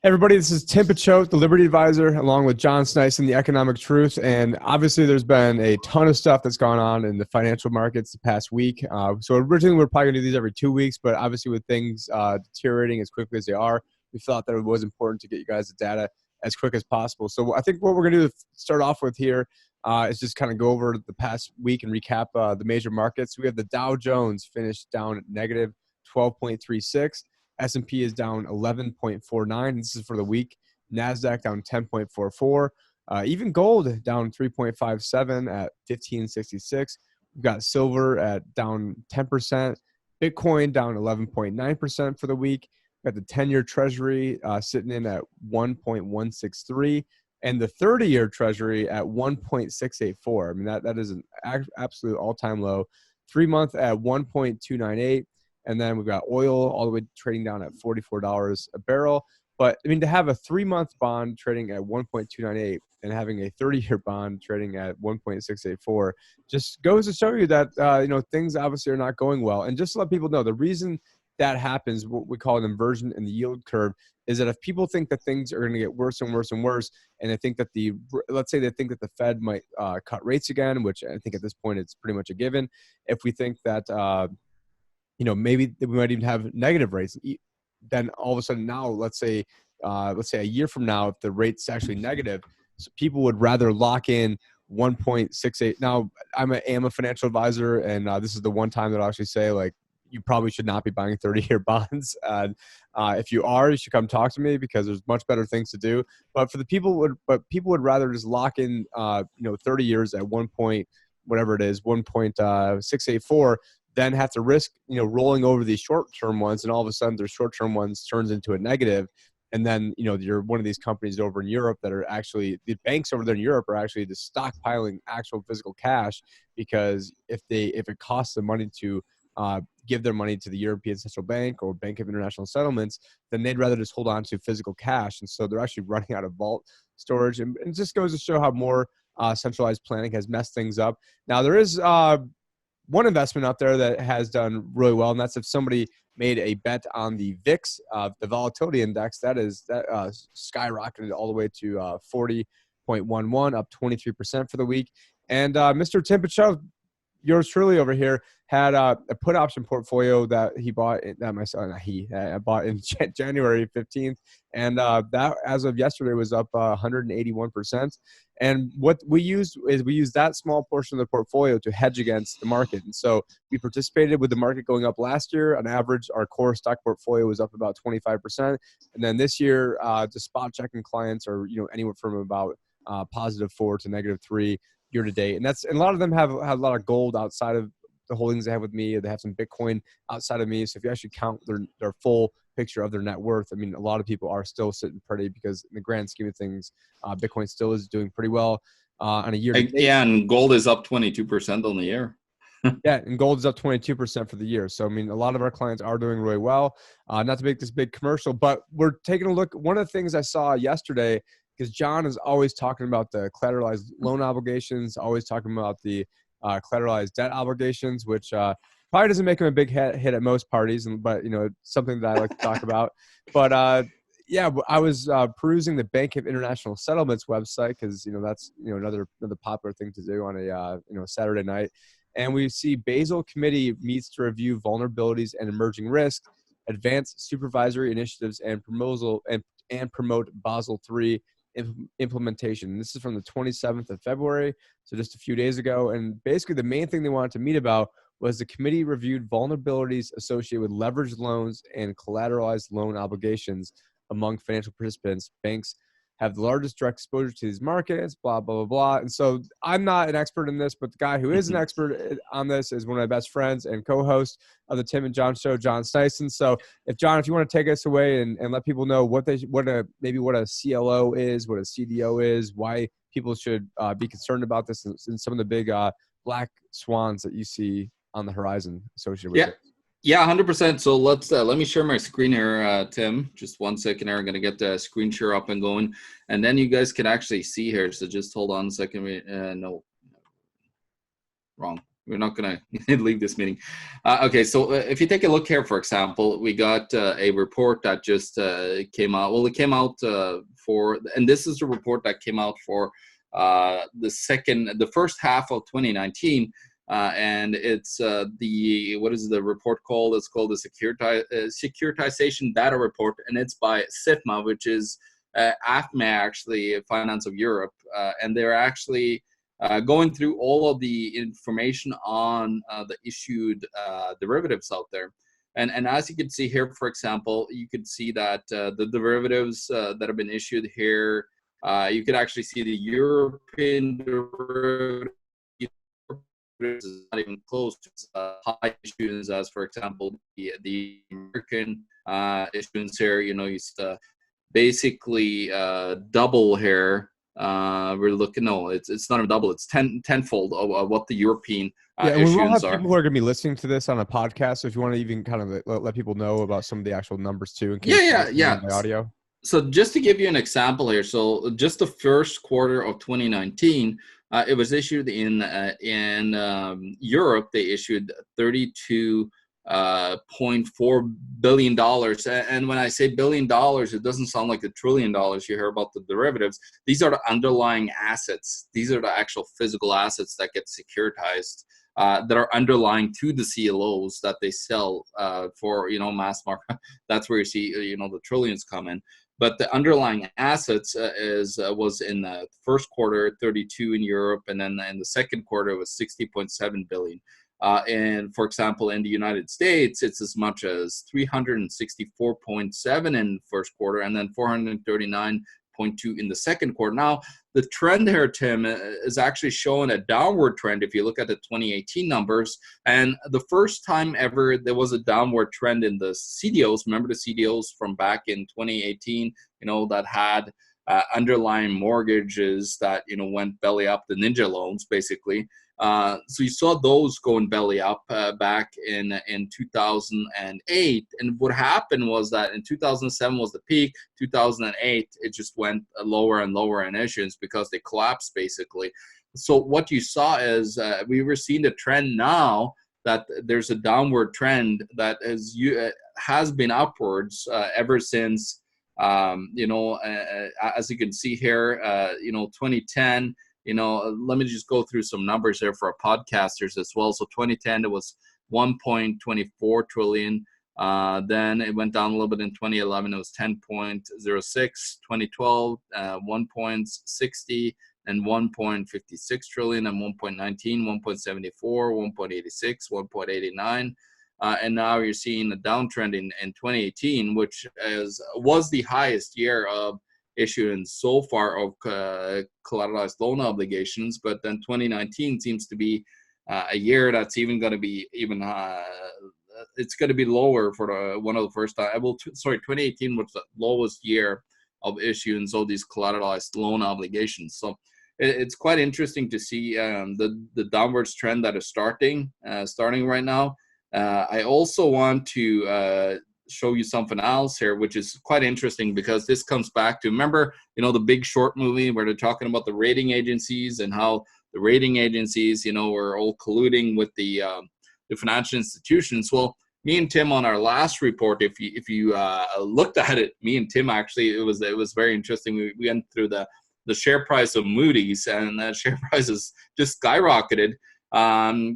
Everybody, this is Tim Picciott, the Liberty Advisor, along with John Sneisen, the Economic Truth. And obviously, there's been a ton of stuff that's gone on in the financial markets the past week. So originally, we were probably going to do these every 2 weeks, but obviously, with things deteriorating as quickly as they are, we thought that it was important to get you guys the data as quick as possible. So I think what we're going to do to start off with here is just kind of go over the past week and recap the major markets. We have the Dow Jones finished down negative 12.36. S&P is down 11.49. This is for the week. NASDAQ down 10.44. Even gold down 3.57 at 1566. We've got silver at down 10%. Bitcoin down 11.9% for the week. We've got the 10-year Treasury sitting in at 1.163. And the 30-year Treasury at 1.684. I mean, that is an absolute all-time low. 3-month at 1.298. And then we've got oil all the way trading down at $44 a barrel. But, I mean, to have a 3-month bond trading at 1.298 and having a 30-year bond trading at 1.684 just goes to show you that, things obviously are not going well. And just to let people know, the reason that happens, what we call an inversion in the yield curve, is that if people think that things are going to get worse and worse and worse, and they think that let's say they think that the Fed might cut rates again, which I think at this point it's pretty much a given. If we think that, maybe we might even have negative rates. Then all of a sudden now, let's say a year from now, if the rate's actually negative, so people would rather lock in 1.68. Now, am a financial advisor, and this is the one time that I'll actually say, like, you probably should not be buying 30-year bonds. And if you are, you should come talk to me because there's much better things to do. But people would rather just lock in, 30 years at 1.684. Then have to risk, rolling over these short-term ones, and all of a sudden their short-term ones turns into a negative. And then, you're one of these companies over in Europe that are actually, the banks over there in Europe are actually just stockpiling actual physical cash, because if it costs them money to give their money to the European Central Bank or Bank of International Settlements, then they'd rather just hold on to physical cash. And so they're actually running out of vault storage. And it just goes to show how more centralized planning has messed things up. Now, there is one investment out there that has done really well, and that's if somebody made a bet on the VIX, the volatility index, that skyrocketed all the way to 40.11, up 23% for the week. And Mr. Tim Picciott, yours truly over here, had a put option portfolio that he bought. I bought in January 15th, and that as of yesterday was up 181%. And what we used that small portion of the portfolio to hedge against the market. And so we participated with the market going up last year. On average, our core stock portfolio was up about 25%. And then this year, the spot checking clients are anywhere from about +4 to -3 year to date. And a lot of them have a lot of gold outside of the holdings they have with me. They have some Bitcoin outside of me. So if you actually count their full picture of their net worth, I mean, a lot of people are still sitting pretty, because in the grand scheme of things, Bitcoin still is doing pretty well on a year to date. Yeah, and gold is up 22% on the year. Yeah, and gold is up 22% for the year. So, I mean, a lot of our clients are doing really well. Not to make this big commercial, but we're taking a look. One of the things I saw yesterday, because John is always talking about the collateralized loan obligations, always talking about the collateralized debt obligations, which probably doesn't make him a big hit at most parties, but it's something that I like to talk about. But I was perusing the Bank of International Settlements website, because that's another popular thing to do on a Saturday night. And we see Basel Committee meets to review vulnerabilities and emerging risks, advance supervisory initiatives, and promote Basel III implementation. This is from the 27th of February, so just a few days ago. And basically the main thing they wanted to meet about was the committee reviewed vulnerabilities associated with leveraged loans and collateralized loan obligations among financial participants. Banks have the largest direct exposure to these markets, blah, blah, blah, blah. And so I'm not an expert in this, but the guy who is an expert on this is one of my best friends and co-host of the Tim and John Show, John Sneisen. So if you want to take us away and let people know what a CLO is, what a CDO is, why people should be concerned about this, and some of the big black swans that you see on the horizon associated with it. Yeah, 100%. So let me share my screen here, Tim. Just 1 second here. I'm going to get the screen share up and going, and then you guys can actually see here. So just hold on a second. No, wrong. we're not going to leave this meeting. Okay, so if you take a look here, for example, we got a report that just came out. Well, it came out and this is the report that came out for the first half of 2019. And it's what is the report called? It's called the Securitization Data Report, and it's by SIFMA, which is AFME, actually, Finance of Europe, and they're actually going through all of the information on the issued derivatives out there. And as you can see here, for example, you could see that the derivatives that have been issued here, you could actually see the European derivative is not even close to high issues as, for example, the American issuance here. You basically double here. We're looking, no, it's not a double, it's tenfold of what the European and we will have are. people who are going to be listening to this on a podcast, so if you want to even kind of let people know about some of the actual numbers too, in case by audio. So just to give you an example here, so just the first quarter of 2019, it was issued in Europe. They issued $32.4 billion. And when I say $1 billion, it doesn't sound like $1 trillion you hear about the derivatives. These are the underlying assets. These are the actual physical assets that get securitized, that are underlying to the CLOs that they sell for, mass market. That's where you see, the trillions come in. But the underlying assets was in the first quarter 32 in Europe, and then in the second quarter it was 60.7 billion. And for example, in the United States, it's as much as 364.7 in first quarter, and then 439.2 in the second quarter. Now, the trend here, Tim, is actually showing a downward trend if you look at the 2018 numbers. And the first time ever there was a downward trend in the CDOs. Remember the CDOs from back in 2018, that had underlying mortgages that, went belly up, the ninja loans, basically. So you saw those going belly up back in 2008. And what happened was that in 2007 was the peak. 2008, it just went lower and lower in issuance because they collapsed, basically. So what you saw is we were seeing the trend now that there's a downward trend that has been upwards ever since, as you can see here, 2010. Let me just go through some numbers here for our podcasters as well. So 2010, it was 1.24 trillion. Then it went down a little bit in 2011. It was 10.06. 2012, 1.60, and 1.56 trillion, and 1.19, 1.74, 1.86, 1.89. And now you're seeing a downtrend in 2018, which was the highest year of issuance so far of collateralized loan obligations. But then 2019 seems to be a year that's even going to be it's going to be lower for one of the first time. 2018 was the lowest year of issuance of these collateralized loan obligations. So it's quite interesting to see the downwards trend that is starting right now. I also want to show you something else here, which is quite interesting because this comes back to, remember, the Big Short movie where they're talking about the rating agencies and how the rating agencies, were all colluding with the financial institutions. Well, me and Tim on our last report, if you looked at it, me and Tim actually, it was very interesting. We went through the share price of Moody's, and that share price has just skyrocketed.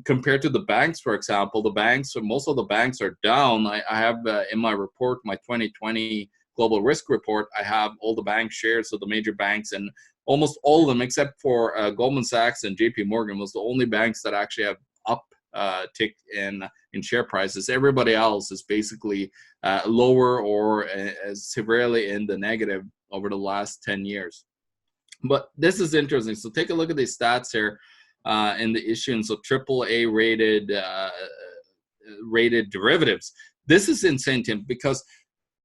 Compared to the banks, for example, most of the banks are down. I have in my report, my 2020 global risk report, I have all the bank shares of the major banks, and almost all of them, except for Goldman Sachs and JP Morgan, was the only banks that actually have tick in share prices. Everybody else is basically lower or severely in the negative over the last 10 years. But this is interesting. So take a look at these stats here. In the issuance of AAA rated derivatives. This is insane, Tim, because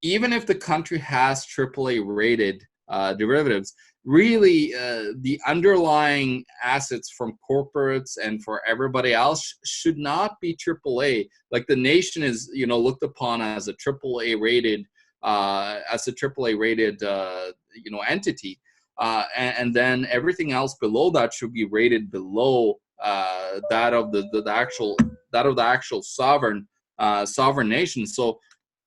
even if the country has AAA rated derivatives, really the underlying assets from corporates and for everybody else should not be AAA. Like the nation is, looked upon as a AAA rated entity. And then everything else below that should be rated below that of the actual sovereign nation. So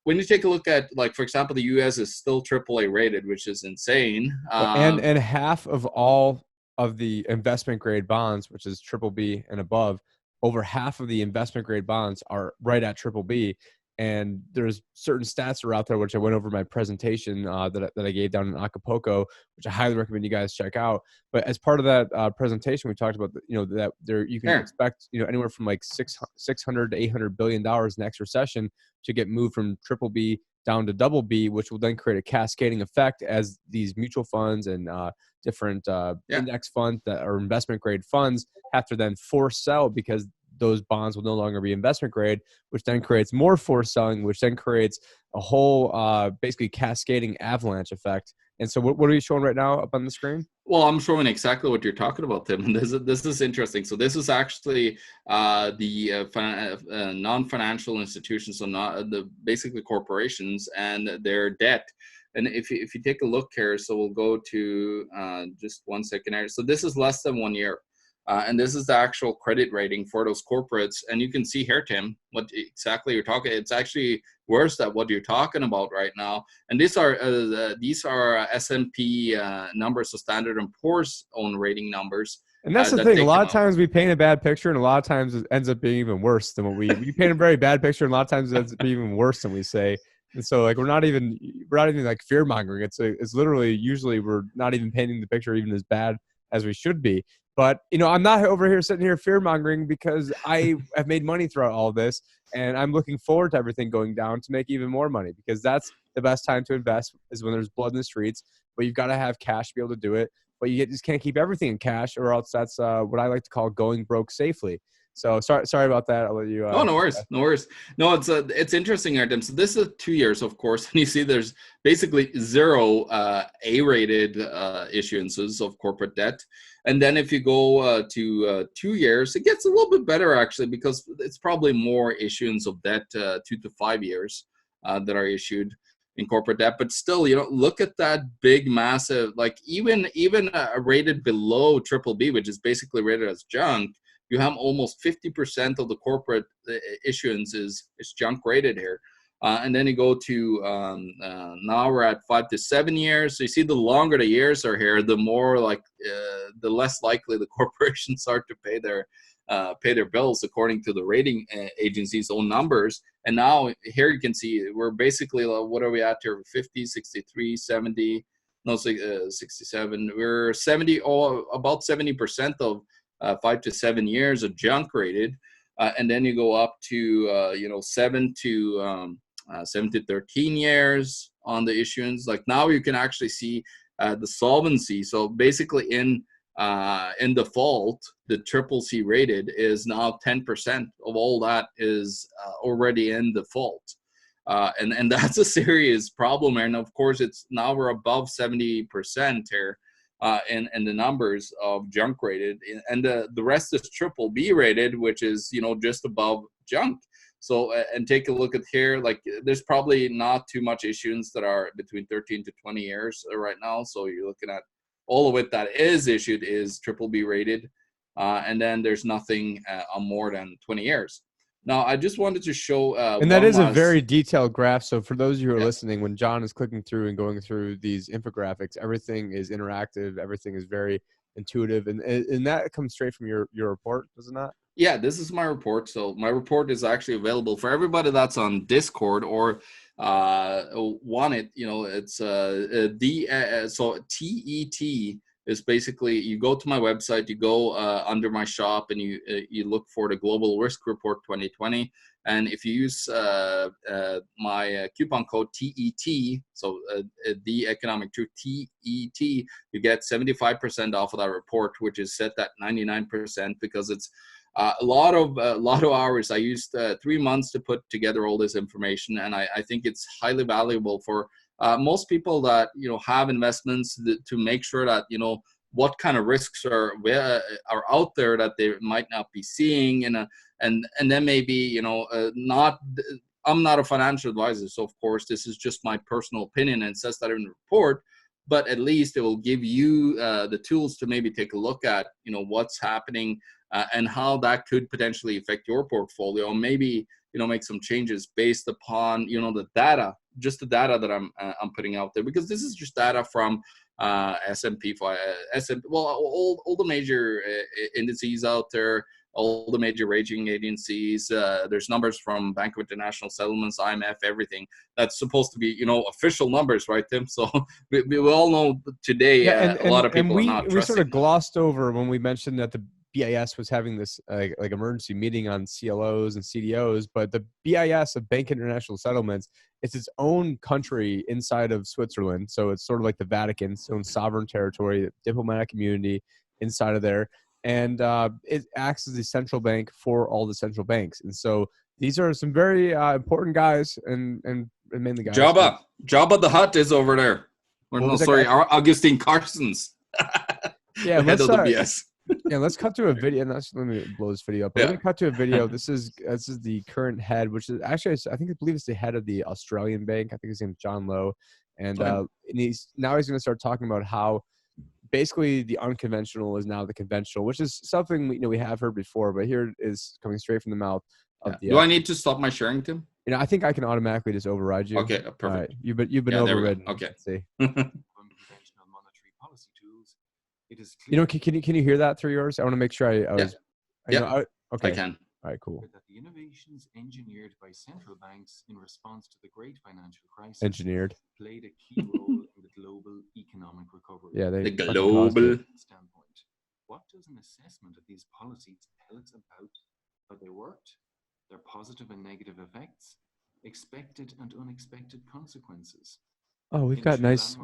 when you take a look at, like, for example, the U.S. is still AAA rated, which is insane. And half of all of the investment grade bonds, which is triple B and above, over half of the investment grade bonds are right at triple B. And there's certain stats that are out there, which I went over in my presentation that I gave down in Acapulco, which I highly recommend you guys check out. But as part of that presentation, we talked about, that there you can expect, anywhere from like $600 to $800 billion next recession to get moved from triple B down to double B, which will then create a cascading effect as these mutual funds and different index funds that are investment grade funds have to then force sell because those bonds will no longer be investment grade, which then creates more forced selling, which then creates a whole basically cascading avalanche effect. And so what are you showing right now up on the screen? Well, I'm showing exactly what you're talking about, Tim. And this is interesting. So this is actually the non-financial institutions, so not the basically corporations and their debt. And if you take a look here, so we'll go to just 1 second here. So this is less than 1 year. And this is the actual credit rating for those corporates. And you can see here, Tim, what exactly you're talking. It's actually worse than what you're talking about right now. And these are S&P numbers, so Standard & Poor's own rating numbers. And that's the thing. A lot of times we paint a bad picture, and a lot of times it ends up being even worse than what we paint a very bad picture, and a lot of times it ends up being even worse than we say. And so, like, we're not even like fear mongering. It's literally usually we're not even painting the picture even as bad as we should be. But, I'm not over here sitting here fear mongering because I have made money throughout all of this, and I'm looking forward to everything going down to make even more money, because that's the best time to invest is when there's blood in the streets. But you've got to have cash to be able to do it. But you just can't keep everything in cash, or else that's what I like to call going broke safely. So sorry about that. I'll let you. Oh, no worries. No, it's interesting, Tim. So this is 2 years, of course, and you see there's basically zero A-rated issuances of corporate debt. And then if you go to 2 years, it gets a little bit better, actually, because it's probably more issuance of debt 2 to 5 years that are issued in corporate debt. But still, look at that big, massive, like even rated below triple B, which is basically rated as junk. You have almost 50% of the corporate issuance is junk rated here. And then you go to now we're at 5 to 7 years. So you see, the longer the years are here, the more the less likely the corporations are to pay their bills according to the rating agency's own numbers. And now here you can see we're basically, what are we at here? 50, 63, 70, no, 67. We're 70, about 70% of 5 to 7 years of junk rated. And then you go up to 7 to 13 years on the issuance. Like, now you can actually see the solvency. So basically in default, the triple C rated is now 10% of all that is already in default. And that's a serious problem. And of course, now we're above 70% here. And the numbers of junk rated, and the rest is triple B rated, which is just above junk. So and take a look at here, like, there's probably not too much issuance that are between 13 to 20 years right now. So you're looking at all of it that is issued is triple B rated, and then there's nothing on more than 20 years. Now, I just wanted to show and that is a very detailed graph. So for those of you who are listening, when John is clicking through and going through these infographics, everything is interactive. Everything is very intuitive. And that comes straight from your report, does it not? Yeah, this is my report. So my report is actually available for everybody that's on Discord or want it. It's so TET is basically, you go to my website, you go under my shop, and you look for the Global Risk Report 2020. And if you use my coupon code TET, so the Economic Truth TET, you get 75% off of that report, which is set at 99% because it's a lot of hours. I used 3 months to put together all this information, and I think it's highly valuable for most people that have investments to make sure that what kind of risks are out there that they might not be seeing, and then maybe not. I'm not a financial advisor, so of course this is just my personal opinion, and it says that in the report. But at least it will give you the tools to maybe take a look at what's happening and how that could potentially affect your portfolio. Maybe, make some changes based upon, the data, just the data that I'm putting out there, because this is just data from S&P, well, all the major indices out there, all the major rating agencies. There's numbers from Bank of International Settlements, IMF, everything. That's supposed to be, official numbers, right, Tim? So we all know today a lot of people are not we sort of trusting glossed over when we mentioned that the BIS was having this like emergency meeting on CLOs and CDOs, but the BIS of Bank International Settlements, it's its own country inside of Switzerland. So it's sort of like the Vatican, its own sovereign territory, diplomatic community inside of there. And it acts as the central bank for all the central banks. And so these are some very important guys and mainly guys. Jabba the Hutt is over there. Or, no, sorry, Augustine Carstens. Yeah, head of the BS. Yeah, let's cut to a video. And let me blow this video up. Let me cut to a video. This is the current head, which is actually, I believe it's the head of the Australian bank. I think his name's John Lowe, and he's going to start talking about how basically the unconventional is now the conventional, which is something we have heard before, but here it is coming straight from the mouth of the. Do I need to stop my sharing, Tim? I think I can automatically just override you. Okay, perfect. All right. You've been overridden. Okay. Let's see. Unconventional monetary policy tools. It is clear can you hear that through yours? I want to make sure I was. Okay. I can. All right, cool. that the innovations engineered by central banks in response to the great financial crisis played a key role in the global economic recovery. Yeah, the global standpoint. What does an assessment of these policies tell us about how they worked, their positive and negative effects, expected and unexpected consequences? Oh, we've got nice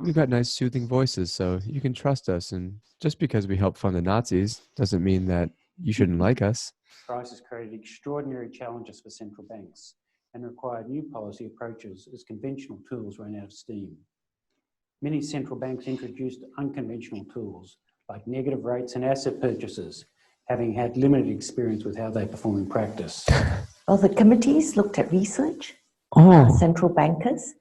soothing voices, so you can trust us. And just because we helped fund the Nazis doesn't mean that you shouldn't like us. Crisis created extraordinary challenges for central banks and required new policy approaches as conventional tools ran out of steam. Many central banks introduced unconventional tools like negative rates and asset purchases, having had limited experience with how they perform in practice. Well, the committees looked at research, central bankers,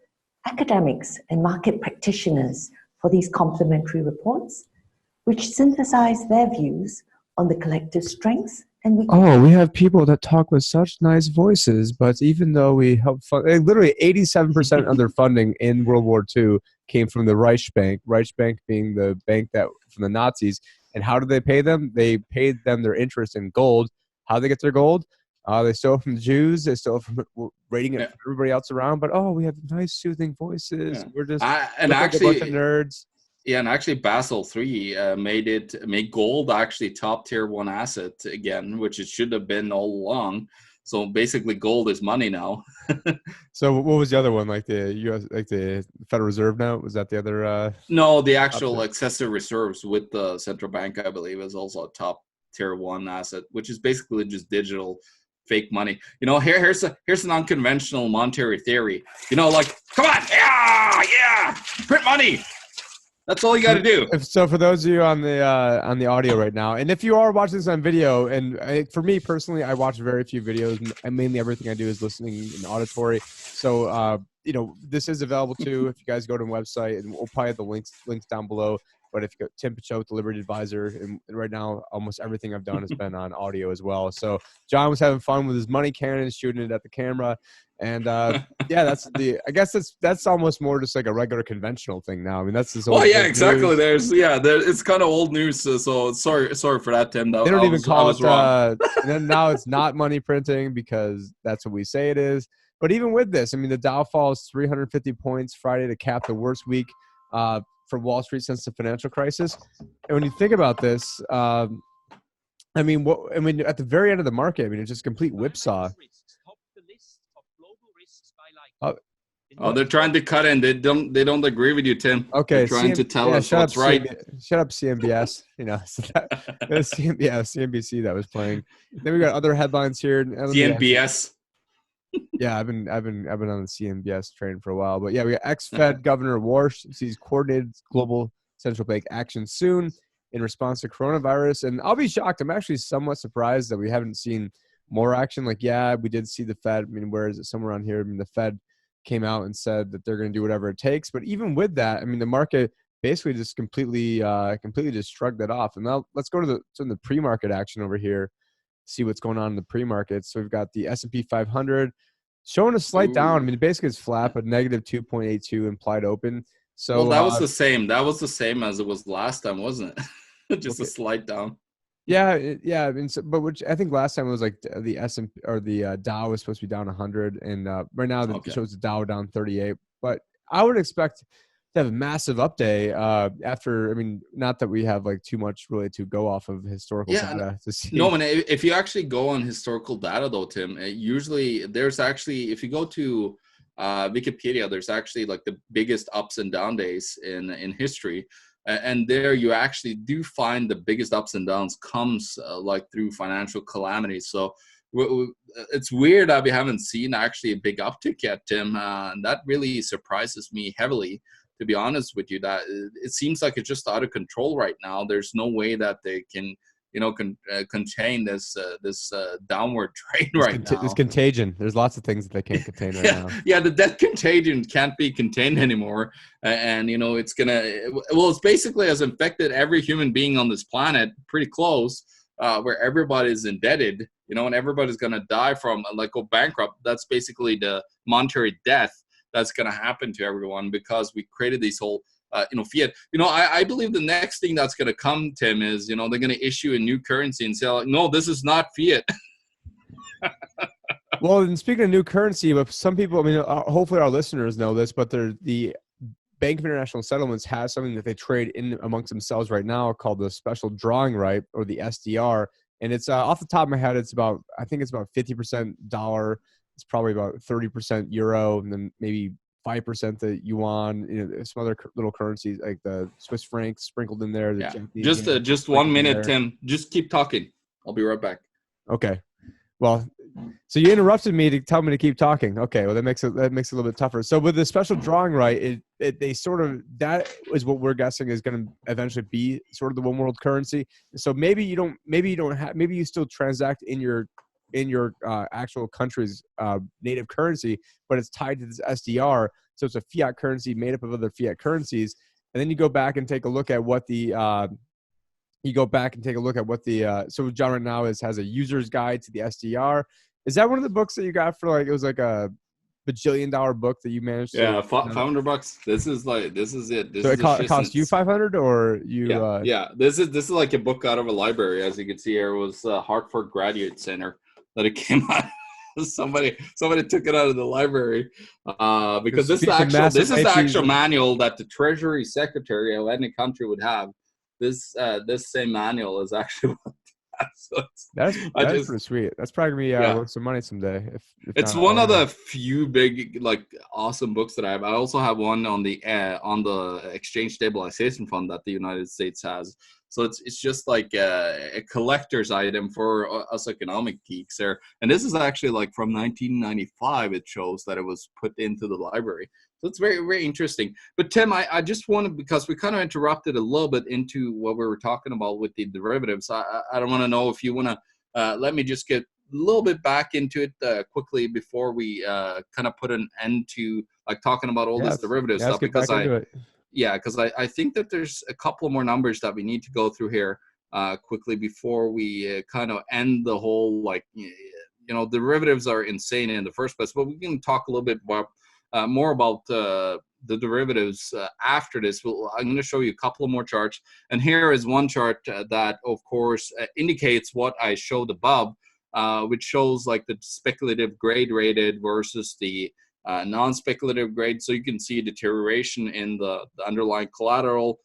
academics, and market practitioners for these complementary reports, which synthesize their views on the collective strengths and weaknesses. We have people that talk with such nice voices, but even though we help fund, literally 87% of their funding in World War II came from the Reich Bank being the bank that from the Nazis. And how did they pay them? They paid them their interest in gold. How did they get their gold? They stole it from the Jews. They stole it from rating it from everybody else around. But we have nice soothing voices. Yeah. We're just a bunch of nerds. Yeah, and actually Basel III made gold actually top tier 1 asset again, which it should have been all along. So basically, gold is money now. So what was the other one? Like the U.S., like the Federal Reserve note? Was that the other? No, the actual excessive reserves with the central bank, I believe, is also a top tier 1 asset, which is basically just digital fake money. Here's an unconventional monetary theory. Like, come on, yeah, print money. That's all you got to do. So for those of you on the audio right now, and if you are watching this on video, and for me personally, I watch very few videos, and mainly everything I do is listening and auditory. So this is available too if you guys go to the website, and we'll probably have the links down below. But if you go Tim Picciott, the Liberty Advisor, and right now almost everything I've done has been on audio as well. So John was having fun with his money cannon, shooting it at the camera, and I guess that's almost more just like a regular conventional thing now. I mean, that's this old. Well, yeah, exactly. News. It's kind of old news. So sorry for that, Tim. They don't even call it. And then now it's not money printing because that's what we say it is. But even with this, I mean, the Dow falls 350 points Friday to cap the worst week for Wall Street since the financial crisis. And when you think about this, at the very end of the market, it's just complete whipsaw. They're trying to cut in. They don't agree with you, Tim. Okay, they're trying to tell us what's right. Shut up, CMBS. So that's CNBC that was playing. Then we got other headlines here. CNBS. Yeah, I've been on the CMBS train for a while, but yeah, we got ex-Fed Governor Warsh sees coordinated global central bank action soon in response to coronavirus, and I'll be shocked. I'm actually somewhat surprised that we haven't seen more action. Like, yeah, we did see the Fed. Where is it? Somewhere on here. The Fed came out and said that they're going to do whatever it takes, but even with that, the market basically just completely just shrugged that off. And now let's go to the pre-market action over here, see what's going on in the pre-market. So we've got the S&P 500 showing a slight down. I mean, basically it's flat, but negative 2.82 implied open. So well, that was the same. That was the same as it was last time, wasn't it? Just a slight down. Yeah, yeah. I mean, but which I think last time it was like the S&P or the Dow was supposed to be down 100, and right now it shows the Dow down 38. But I would expect to have a massive update after. I mean, not that we have like too much really to go off of historical data to see. No, man. If you actually go on historical data, though, Tim, usually there's actually, if you go to Wikipedia, there's actually like the biggest ups and down days in history. And there you actually do find the biggest ups and downs comes like through financial calamities. So it's weird that we haven't seen actually a big uptick yet, Tim. And that really surprises me heavily, to be honest with you. That it seems like it's just out of control right now. There's no way that they can, contain this downward trend now. This contagion. There's lots of things that they can't contain right now. Yeah, the death contagion can't be contained anymore. And, it's basically has infected every human being on this planet pretty close, where everybody's indebted, and everybody's going to die from, go bankrupt. That's basically the monetary death that's going to happen to everyone because we created these whole fiat. I believe the next thing that's going to come, Tim, is, they're going to issue a new currency and say, like, no, this is not fiat. Well, and speaking of new currency, but some people, I mean, hopefully our listeners know this, but the Bank of International Settlements has something that they trade in amongst themselves right now called the special drawing right, or the SDR. And it's off the top of my head, I think it's about 50% dollar. It's probably about 30% euro, and then maybe 5% the yuan, some other little currencies like the Swiss francs sprinkled in there. Just 1 minute, Tim. Just keep talking. I'll be right back. Okay. Well, so you interrupted me to tell me to keep talking. Okay. Well, that makes it a little bit tougher. So with the special drawing right, that is what we're guessing is going to eventually be sort of the one world currency. So maybe you still transact in your actual country's native currency, but it's tied to this SDR. So it's a fiat currency made up of other fiat currencies. And then you go back and take a look at what so John right now has a user's guide to the SDR. Is that one of the books that you got for it was like a bajillion-dollar book that you managed to? Yeah, $500. This is it. So it cost you 500 or you? Yeah. This is like a book out of a library. As you can see here, it was Hartford Graduate Center that it came out. Somebody took it out of the library because this is the actual manual that the Treasury Secretary of any country would have. This same manual is actually that's pretty sweet. That's probably gonna be worth some money someday. If it's one of the few big awesome books that I have. I also have one on the Exchange Stabilization Fund that the United States has. So it's just like a collector's item for us economic geeks there. And this is actually from 1995. It shows that it was put into the library. So it's very, very interesting. But Tim, I just wanted, because we kind of interrupted a little bit into what we were talking about with the derivatives. I don't want to know if you want to let me just get a little bit back into it quickly before we kind of put an end to talking about all this derivative stuff. Because I think that there's a couple more numbers that we need to go through here quickly before we kind of end the whole, derivatives are insane in the first place. But we can talk a little bit more about the derivatives after this. I'm going to show you a couple of more charts. And here is one chart that, of course, indicates what I showed above, which shows the speculative grade rated versus the non-speculative grade. So you can see deterioration in the underlying collateral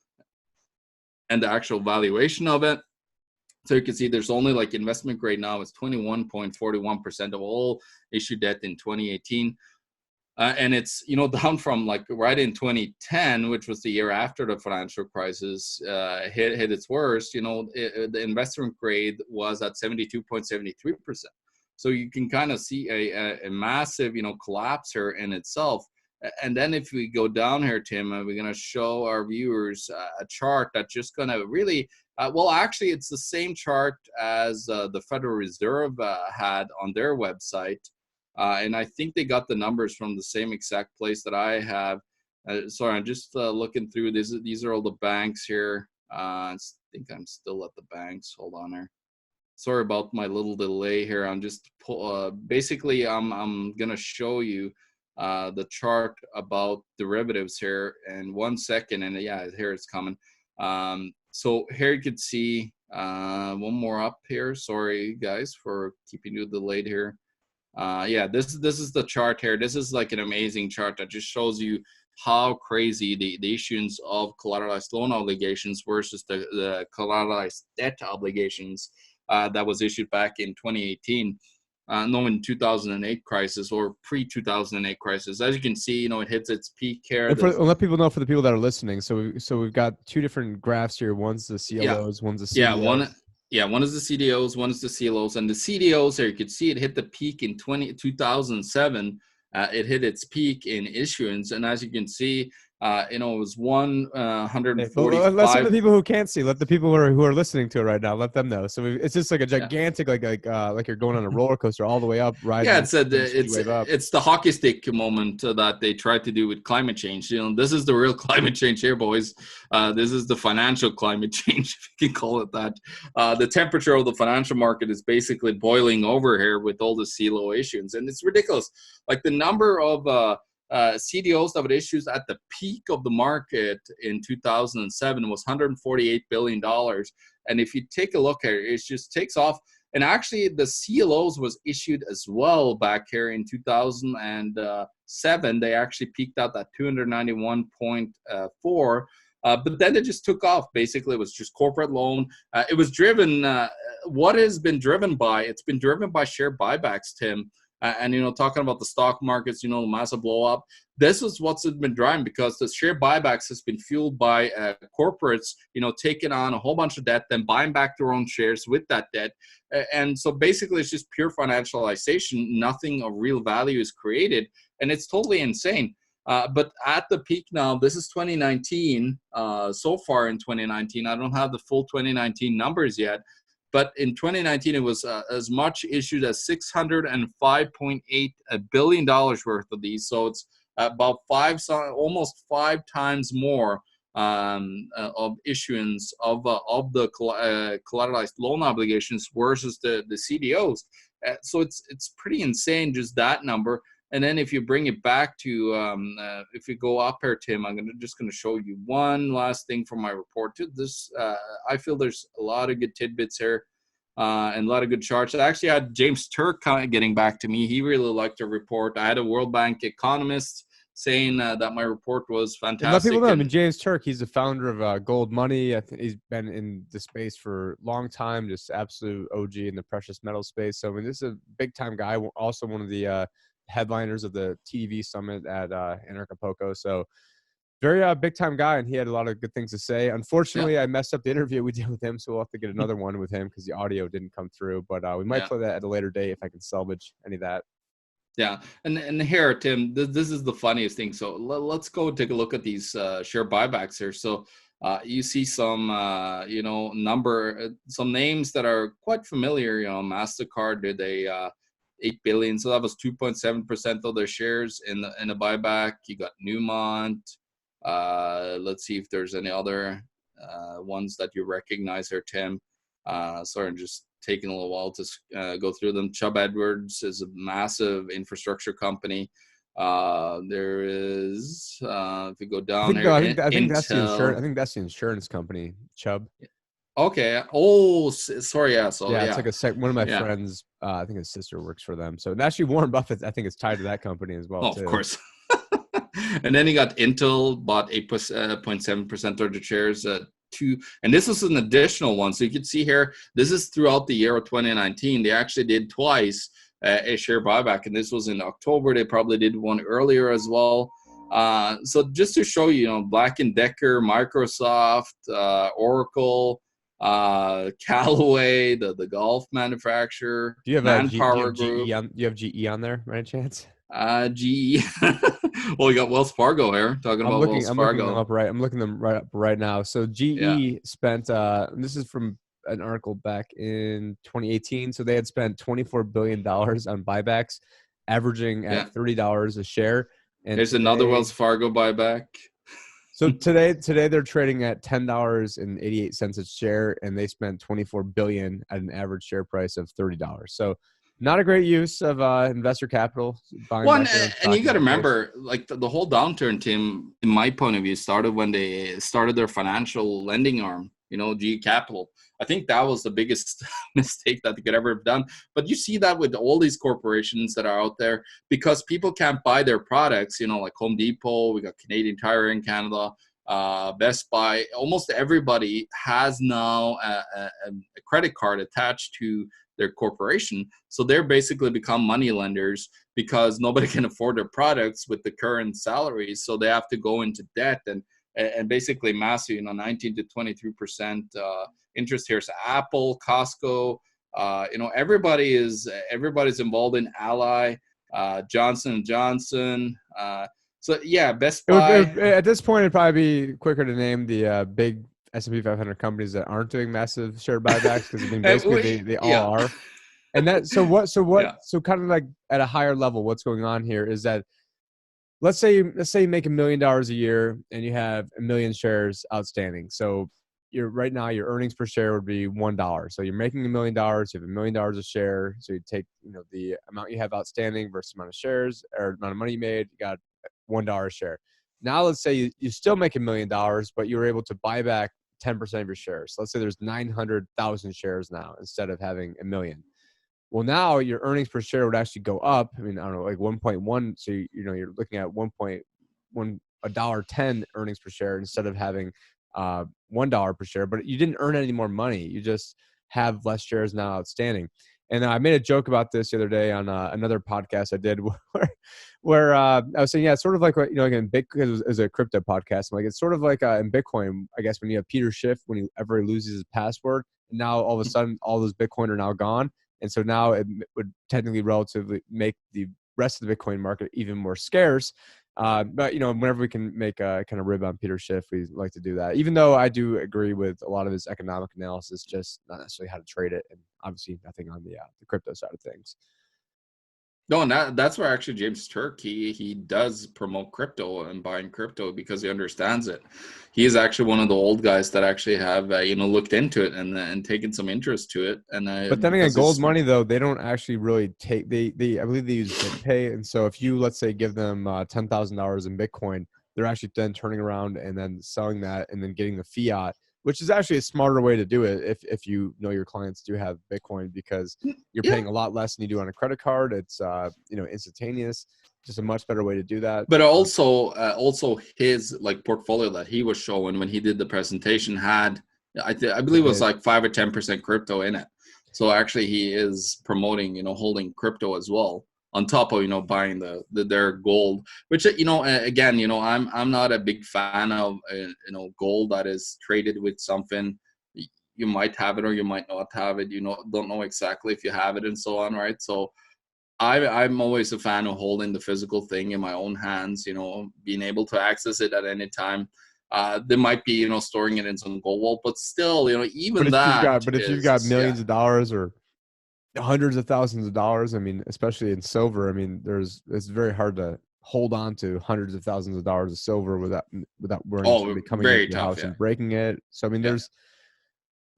and the actual valuation of it. So you can see there's only investment grade now is 21.41% of all issued debt in 2018. And it's, down from right in 2010, which was the year after the financial crisis hit its worst, the investment grade was at 72.73%. So you can kind of see a massive, collapse here in itself. And then if we go down here, Tim, we're going to show our viewers a chart that's just going to really, actually, it's the same chart as the Federal Reserve had on their website. And I think they got the numbers from the same exact place that I have. Sorry, I'm just looking through this. These are all the banks here. I think I'm still at the banks. Hold on here. Sorry about my little delay here. I'm just basically I'm gonna show you the chart about derivatives here in 1 second, and yeah, here it's coming. So here you could see one more up here. Sorry guys for keeping you delayed here. Yeah, this is the chart here. This is like an amazing chart that just shows you how crazy the issuance of collateralized loan obligations versus the collateralized debt obligations that was issued back in 2018. No, in 2008 crisis or pre-2008 crisis. As you can see, it hits its peak here. Let people know, for the people that are listening. So we've got two different graphs here. One's the CLOs, one's the CDOs. One is the CDOs, one is the CLOs. And the CDOs here, you could see it hit the peak in 2007. It hit its peak in issuance. And as you can see, it was 145. Let some of the people who can't see, let the people who are listening to it right now, let them know. So it's just like a gigantic, like you're going on a roller coaster all the way up, riding. Yeah, it's the hockey stick moment that they tried to do with climate change. This is the real climate change here, boys. This is the financial climate change, if you can call it that. The temperature of the financial market is basically boiling over here with all the CLO issuance, and it's ridiculous. Like the number of CDOs that were issued at the peak of the market in 2007 was $148 billion. And if you take a look here, it just takes off. And actually, the CLOs was issued as well back here in 2007. They actually peaked out at 291.4. But then it just took off. Basically, it was just corporate loan. It was driven. What has been driven by? It's been driven by share buybacks, Tim. And talking about the stock markets, massive blow up. This is what's been driving, because the share buybacks has been fueled by corporates, taking on a whole bunch of debt, then buying back their own shares with that debt. And so basically, it's just pure financialization. Nothing of real value is created, and it's totally insane. But at the peak now, this is 2019. So far in 2019, I don't have the full 2019 numbers yet. But in 2019, it was as much issued as $605.8 billion worth of these. So it's about almost 5 times more of issuance of the collateralized loan obligations versus the CDOs. So it's pretty insane, just that number. And then if you bring it back to, if you go up here, Tim, I'm just going to show you one last thing from my report. This, I feel there's a lot of good tidbits here and a lot of good charts. I actually had James Turk getting back to me. He really liked the report. I had a World Bank economist saying that my report was fantastic. And let people know, James Turk, he's the founder of Gold Money. I think he's been in the space for a long time, just absolute OG in the precious metal space. So, this is a big-time guy, also one of the headliners of the TV summit at Acapulco. So very big time guy, and he had a lot of good things to say. Unfortunately, I messed up the interview we did with him, so we'll have to get another one with him because the audio didn't come through. But we might play that at a later date if I can salvage any of that. Yeah, and here, Tim, this is the funniest thing. So let's go take a look at these share buybacks here. So you see some some names that are quite familiar. MasterCard did a 8 billion, so that was 2.7% of their shares in the buyback. You got Newmont. Let's see if there's any other ones that you recognize here, Tim. Sorry, I'm just taking a little while to go through them. Chubb Edwards is a massive infrastructure company. There is, if you go down here, I think that's the insurance. I think that's the insurance company, Chubb. Okay. Oh, sorry. Yeah. So yeah, it's like one of my friends. I think his sister works for them. So actually, Warren Buffett, I think, is tied to that company as well. Of course. And then he got Intel, bought 8.7% of the shares. And this is an additional one. So you can see here, this is throughout the year of 2019. They actually did twice a share buyback, and this was in October. They probably did one earlier as well. So just to show you, Black & Decker, Microsoft, Oracle, Callaway, the golf manufacturer. Do you have Manpower Group? Do you have GE on there, by any chance? GE. Well, we got Wells Fargo here. Talking about Wells Fargo. I'm looking them right up right now. So GE spent. This is from an article back in 2018. So they had spent $24 billion on buybacks, averaging at $30 a share. And there's another Wells Fargo buyback. So today they're trading at $10.88 a share, and they spent $24 billion at an average share price of $30. So not a great use of investor capital. Well, and you got to remember, like the whole downturn, Tim, in my point of view, started when they started their financial lending arm, GE Capital. I think that was the biggest mistake that they could ever have done. But you see that with all these corporations that are out there, because people can't buy their products, like Home Depot, we got Canadian Tire in Canada, Best Buy. Almost everybody has now a credit card attached to their corporation. So they're basically become money lenders because nobody can afford their products with the current salaries. So they have to go into debt and basically massive, 19 to 23% interest here. So Apple, Costco, everybody's involved in Ally, Johnson & Johnson. So yeah, Best Buy. At this point, it'd probably be quicker to name the big S&P 500 companies that aren't doing massive share buybacks, because basically they all are. And that so kind of like at a higher level, what's going on here is that let's say you make $1 million a year and you have 1 million shares outstanding. So right now your earnings per share would be $1. So you're making $1 million, you have $1 million a share. So you take the amount you have outstanding versus amount of shares or amount of money you made, you got $1 a share. Now let's say you still make $1 million, but you were able to buy back 10% of your shares. So let's say there's 900,000 shares now instead of having 1 million. Well, now your earnings per share would actually go up. I mean, I don't know, like 1.1. So you're looking at $1.10 earnings per share instead of having $1 per share. But you didn't earn any more money. You just have less shares now outstanding. And I made a joke about this the other day on another podcast I did where I was saying, yeah, it's sort of like like in Bitcoin, it was a crypto podcast. I'm like, it's sort of like in Bitcoin, I guess, when you have Peter Schiff, when he ever loses his password, and now all of a sudden all those Bitcoin are now gone. And so now it would technically relatively make the rest of the Bitcoin market even more scarce. But whenever we can make a kind of rib on Peter Schiff, we like to do that. Even though I do agree with a lot of his economic analysis, just not necessarily how to trade it, and obviously nothing on the crypto side of things. No, and that's where actually James Turk, he does promote crypto and buying crypto because he understands it. He is actually one of the old guys that actually have looked into it and taken some interest to it. And but then again, gold money though, they don't actually really take I believe they use BitPay, and so if you, let's say, give them $10,000 in Bitcoin, they're actually then turning around and then selling that and then getting the fiat, which is actually a smarter way to do it if you know your clients do have Bitcoin, because you're paying a lot less than you do on a credit card. It's instantaneous, just a much better way to do that. But also his portfolio that he was showing when he did the presentation had I believe it was like 5 or 10% crypto in it. So actually he is promoting holding crypto as well, on top of buying their gold, which again I'm not a big fan of gold that is traded with something. You might have it or you might not have it, don't know exactly if you have it and so on, right? So I'm always a fan of holding the physical thing in my own hands, being able to access it at any time. There might be storing it in some gold vault, but still even if you've got millions of dollars or hundreds of thousands of dollars, I mean, especially in silver, I mean, it's very hard to hold on to hundreds of thousands of dollars of silver without worrying somebody coming into your house and breaking it. So I mean,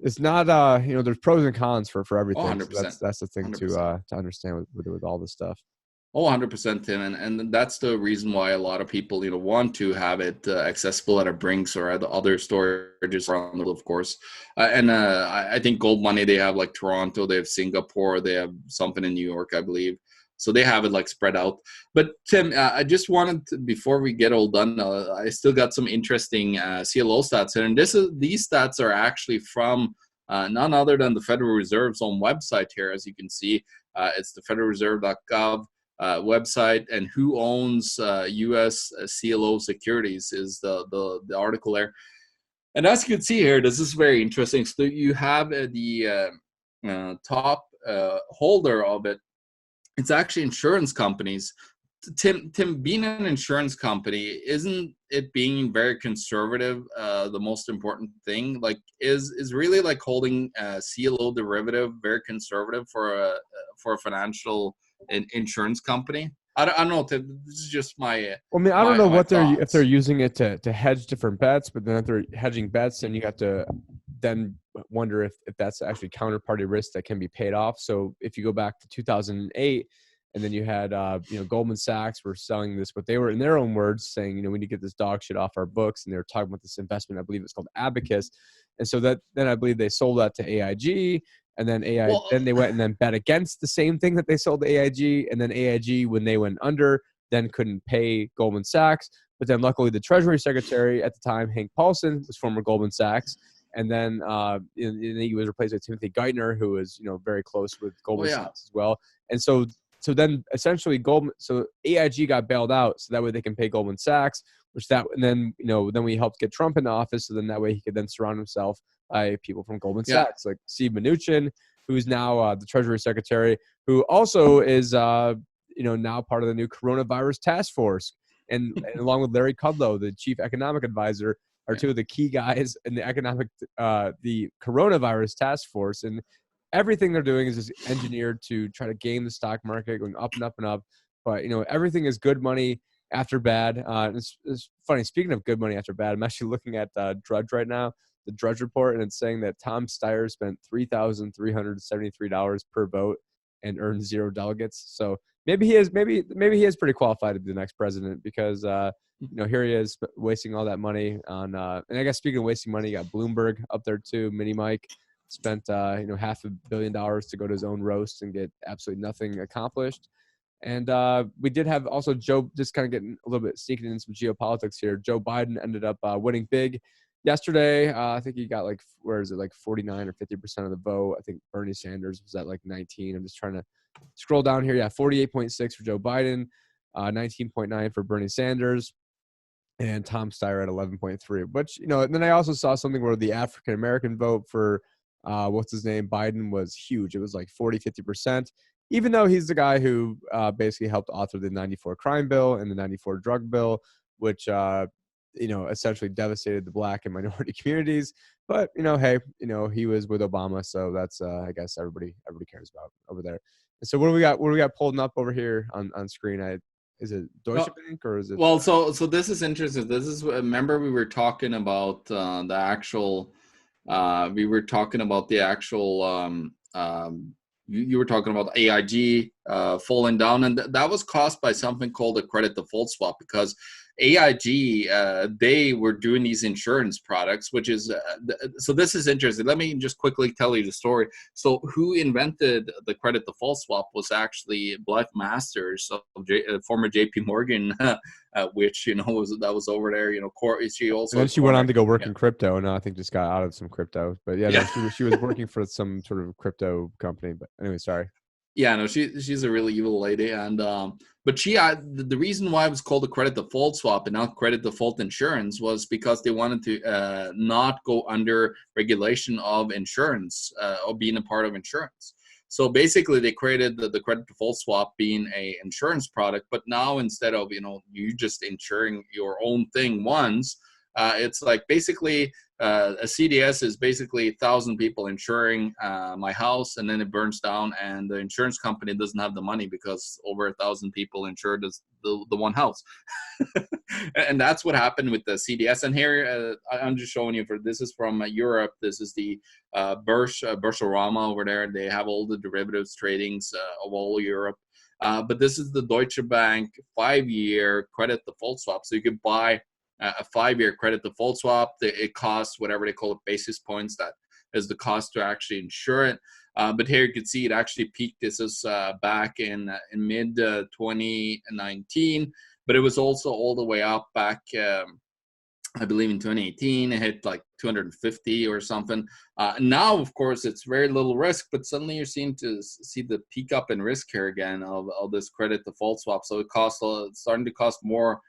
it's not there's pros and cons for everything. So that's the thing 100%. To understand with all this stuff. 100%, Tim, and that's the reason why a lot of people want to have it accessible at a Brinks or at the other storages around the world, of course. I think Gold Money, they have like Toronto, they have Singapore, they have something in New York, I believe. So they have it spread out. But Tim, I just wanted to, before we get all done, I still got some interesting CLO stats here, and these stats are actually from none other than the Federal Reserve's own website here. As you can see, it's the federalreserve.gov. Website, and who owns U.S. CLO securities is the article there. And as you can see here, this is very interesting. So you have the top holder of it. It's actually insurance companies. Tim, being an insurance company, isn't it being very conservative the most important thing? Is really holding a CLO derivative very conservative for a financial insurance company? I don't know. This is just my. Well, I mean, I don't know my what if thoughts. they're using it to hedge different bets, but then if they're hedging bets, then you have to then wonder if that's actually counterparty risk that can be paid off. So if you go back to 2008, and then you had Goldman Sachs were selling this, but they were in their own words saying, we need to get this dog shit off our books, and they were talking about this investment. I believe it's called Abacus, and so then I believe they sold that to AIG. And then then they went and then bet against the same thing that they sold to AIG. And then AIG, when they went under, then couldn't pay Goldman Sachs. But then luckily the Treasury Secretary at the time, Hank Paulson, was former Goldman Sachs. And then he was replaced by Timothy Geithner, who was very close with Goldman Sachs as well. And so then essentially AIG got bailed out, so that way they can pay Goldman Sachs. And then we helped get Trump into office, so then that way he could then surround himself by people from Goldman Sachs, like Steve Mnuchin, who's now the Treasury Secretary, who also is now part of the new coronavirus task force, and along with Larry Kudlow, the chief economic advisor, are two of the key guys in the coronavirus task force. And everything they're doing is just engineered to try to game the stock market, going up and up and up. But everything is good money after bad. It's funny. Speaking of good money after bad, I'm actually looking at Drudge right now, the Drudge report, and it's saying that Tom Steyer spent $3,373 per vote and earned 0 delegates. So maybe he is pretty qualified to be the next president, because here he is wasting all that money on. And I guess speaking of wasting money, you got Bloomberg up there too. Mini Mike spent $500 million to go to his own roast and get absolutely nothing accomplished. And we did have also Joe, just kind of getting a little bit sneaking in some geopolitics here. Joe Biden ended up winning big yesterday. I think he got 49 or 50% of the vote. I think Bernie Sanders was at 19. I'm just trying to scroll down here. Yeah, 48.6 for Joe Biden, 19.9 for Bernie Sanders, and Tom Steyer at 11.3. Which, and then I also saw something where the African American vote for Biden was huge. It was 40, 50%. Even though he's the guy who basically helped author the 94 crime bill and the 94 drug bill, which, essentially devastated the Black and minority communities. But, hey, he was with Obama. So that's, I guess, everybody cares about over there. And so what do we got pulled up over here on screen? Is it Deutsche Bank or is it? Well, so this is interesting. This is, remember we were talking about the actual, you were talking about AIG falling down, and that was caused by something called a credit default swap, because AIG, they were doing these insurance products, which is, so this is interesting. Let me just quickly tell you the story. So who invented the credit default swap was actually Blythe Masters, former JP Morgan, which, that was over there, she also. And then she went on to go work in crypto, and I think just got out of some crypto. But she was working for some sort of crypto company. But anyway, sorry. Yeah, no, she's a really evil lady, and but the reason why it was called a credit default swap and not credit default insurance was because they wanted to not go under regulation of insurance or being a part of insurance. So basically, they created the credit default swap being a insurance product, but now instead of you just insuring your own thing once, it's basically. A CDS is basically 1,000 people insuring my house, and then it burns down, and the insurance company doesn't have the money because over 1,000 people insured the one house. And that's what happened with the CDS. And here, I'm just showing you, this is from Europe. This is the Boursorama over there. They have all the derivatives tradings of all Europe. But this is the Deutsche Bank 5-year credit default swap. So you could buy a 5-year credit default swap. It costs whatever they call it, basis points. That is the cost to actually insure it. But here you can see it actually peaked. This is back in mid 2019, but it was also all the way up back, I believe in 2018. It hit 250 or something. Now, of course, it's very little risk, but suddenly you're seeing to see the peak up in risk here again of this credit default swap. So it's starting to cost more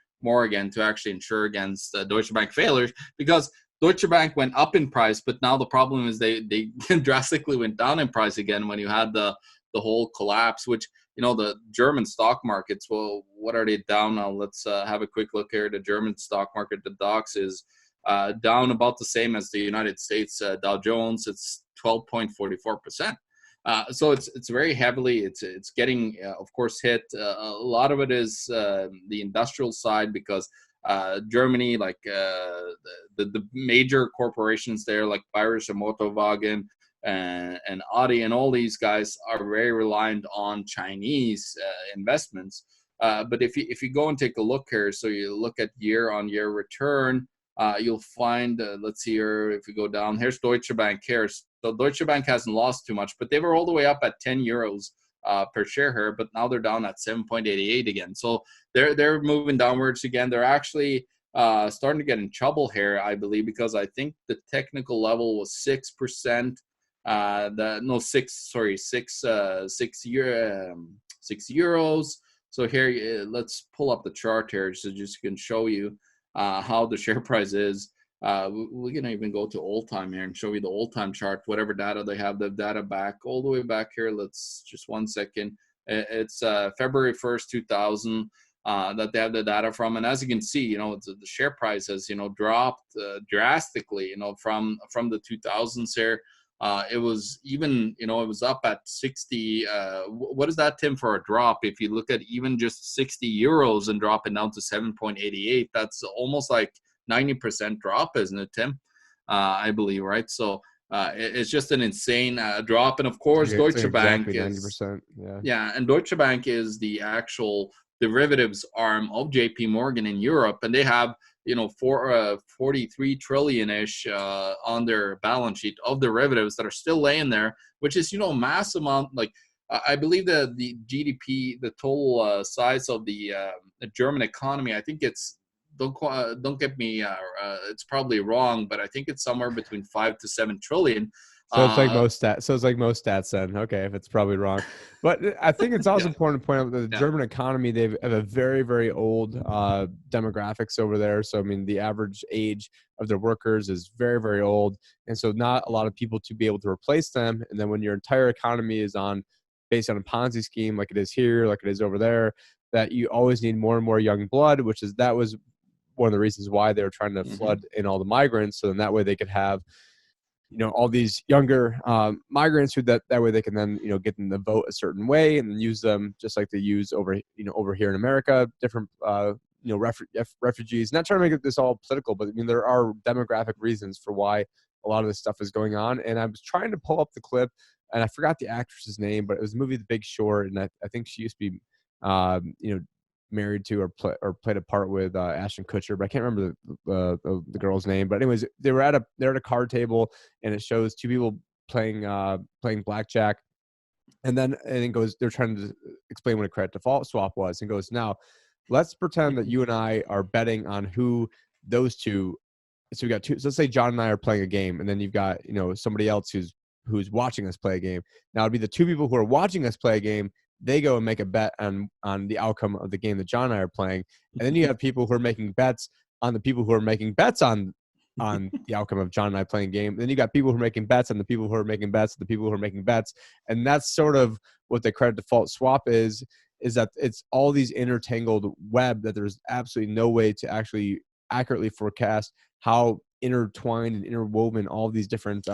again to actually insure against Deutsche Bank failures, because Deutsche Bank went up in price, but now the problem is they drastically went down in price again when you had the whole collapse, which, the German stock markets, well, what are they down now? Let's have a quick look here. The German stock market, the DAX, is down about the same as the United States Dow Jones. It's 12.44%. So it's very heavily, it's getting, of course, hit. A lot of it is the industrial side, because Germany, like the major corporations there, like Bayerische Motorwagen and Audi, and all these guys are very reliant on Chinese investments. But if you go and take a look here, so you look at year-on-year return, you'll find, let's see here, if we go down, here's Deutsche Bank here. So Deutsche Bank hasn't lost too much, but they were all the way up at 10 euros per share here, but now they're down at 7.88 again. So they're moving downwards again. They're actually starting to get in trouble here, I believe, because I think the technical level was 6%. Six euros. So here, let's pull up the chart here, so just can show you how the share price is. We can even go to old time here and show you the old time chart, whatever data they have, the data back all the way back here. Let's just 1 second. It's February 1st, 2000 that they have the data from. And as you can see, the share price has, dropped drastically, from the 2000s here. It was even, it was up at 60. What is that, Tim, for a drop? If you look at even just 60 euros and dropping down to 7.88, that's almost like 90% drop, isn't it, Tim? I believe, right? So it's just an insane drop. And of course, Deutsche Bank is 90%. and Deutsche Bank is the actual derivatives arm of JP Morgan in Europe, and they have 43 trillion-ish on their balance sheet of derivatives that are still laying there, which is mass amount. Like I believe the GDP, the total size of the German economy, I think it's, don't get me, it's probably wrong, but I think it's somewhere between 5 to 7 trillion. So it's like most stats. So it's like most stats then. Okay, if it's probably wrong, but I think it's also important to point out that the German economy, they have a very, very old demographics over there. So I mean, the average age of their workers is very, very old, and so not a lot of people to be able to replace them. And then when your entire economy is based on a Ponzi scheme, like it is here, like it is over there, that you always need more and more young blood, that was one of the reasons why they were trying to flood in all the migrants. So then that way they could have all these younger migrants who that way they can then, get them to vote a certain way and then use them just like they use over here in America, different, refugees. Not trying to make this all political, but I mean, there are demographic reasons for why a lot of this stuff is going on. And I was trying to pull up the clip and I forgot the actress's name, but it was the movie The Big Short. And I think she used to be, married to or played a part with Ashton Kutcher, but I can't remember the girl's name. But anyways, they're at a card table, and it shows two people playing blackjack, and it goes, they're trying to explain what a credit default swap was, and goes, now let's pretend that you and I are betting on who those two. So we got two. So let's say John and I are playing a game, and then you've got somebody else who's watching us play a game. Now it'd be the two people who are watching us play a game. They go and make a bet on the outcome of the game that John and I are playing. And then you have people who are making bets on the people who are making bets on the outcome of John and I playing a game. And then you got people who are making bets on the people who are making bets, the people who are making bets. And that's sort of what the credit default swap is that it's all these intertangled web that there's absolutely no way to actually accurately forecast how intertwined and interwoven all these different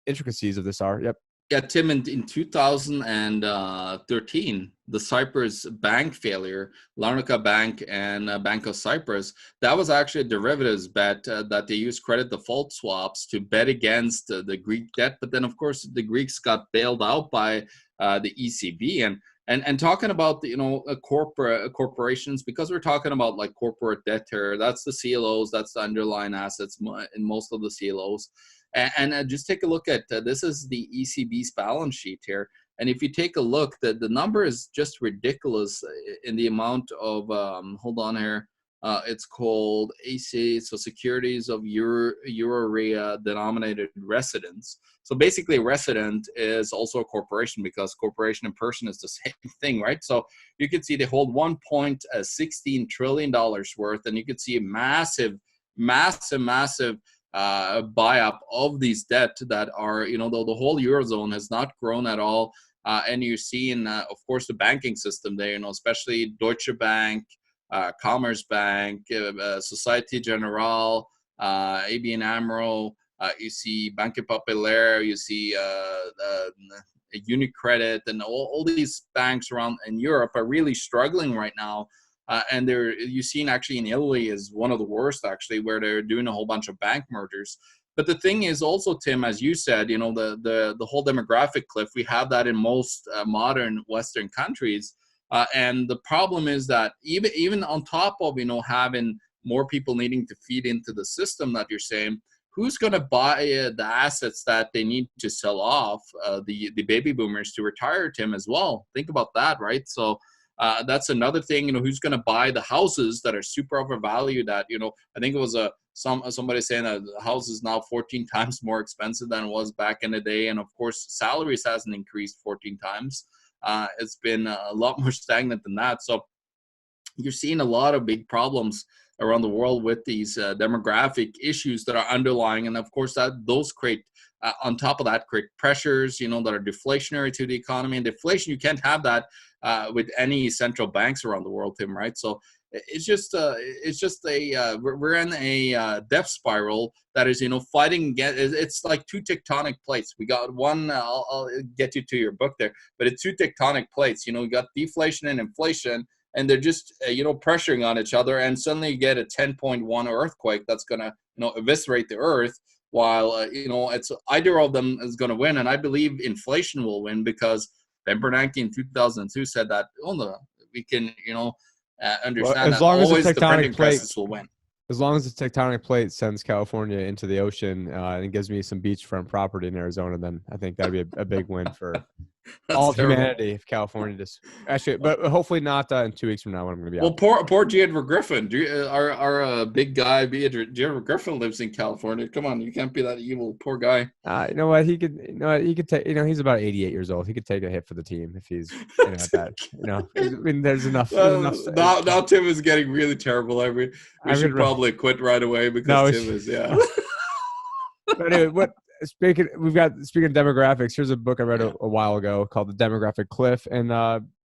intricacies of this are. Yep. Yeah, Tim, in 2013, the Cyprus bank failure, Larnaca Bank and Bank of Cyprus, that was actually a derivatives bet that they used credit default swaps to bet against the Greek debt. But then, of course, the Greeks got bailed out by the ECB. And talking about corporations, because we're talking about like corporate debt here, that's the CLOs, that's the underlying assets in most of the CLOs. And just take a look at this is the ECB's balance sheet here. And if you take a look, the number is just ridiculous in the amount of, hold on here, it's called AC, so securities of Euro denominated residents. So basically resident is also a corporation because corporation and person is the same thing, right? So you can see they hold $1.16 trillion worth, and you can see a massive buy up of these debt that are, the whole Eurozone has not grown at all. And you're seeing, of course, the banking system there, especially Deutsche Bank, Commerzbank, Societe Generale, ABN AMRO, You see Banque Populaire, you see Unicredit, and all these banks around in Europe are really struggling right now. And you've seen actually in Italy is one of the worst, actually, where they're doing a whole bunch of bank mergers. But the thing is also, Tim, as you said, the whole demographic cliff, we have that in most modern Western countries. And the problem is that even on top of, having more people needing to feed into the system that you're saying, who's going to buy the assets that they need to sell off, the baby boomers to retire, Tim, as well? Think about that, right? So that's another thing, who's going to buy the houses that are super overvalued at, I think it was somebody saying that the house is now 14 times more expensive than it was back in the day. And of course, salaries hasn't increased 14 times. It's been a lot more stagnant than that. So you're seeing a lot of big problems around the world with these demographic issues that are underlying. And of course, those create, on top of that, create pressures, that are deflationary to the economy. And deflation, you can't have that with any central banks around the world, Tim, right? So it's just we're in a death spiral that is, fighting again. It's like two tectonic plates. We got one, I'll get you to your book there, but it's two tectonic plates. We got deflation and inflation, and they're just, pressuring on each other. And suddenly you get a 10.1 earthquake that's going to, eviscerate the earth, while, it's either of them is going to win. And I believe inflation will win, because Ben Bernanke in 2002 said that, we can, understand that always the printing presses will win. As long as the tectonic plate sends California into the ocean and gives me some beachfront property in Arizona, then I think that'd be a big win for all of humanity if California just actually, but hopefully not in 2 weeks from now when I'm going to be out. Well, poor G. Edward Griffin. Our big guy, G. Edward Griffin lives in California. Come on, you can't be that evil. Poor guy. You know what? He could take. He's about 88 years old. He could take a hit for the team if he's at that. I mean, there's enough. Now Tim is getting really terrible. We should probably quit right away, because Tim is But anyway, speaking of demographics, here's a book I read a while ago called The Demographic Cliff. And,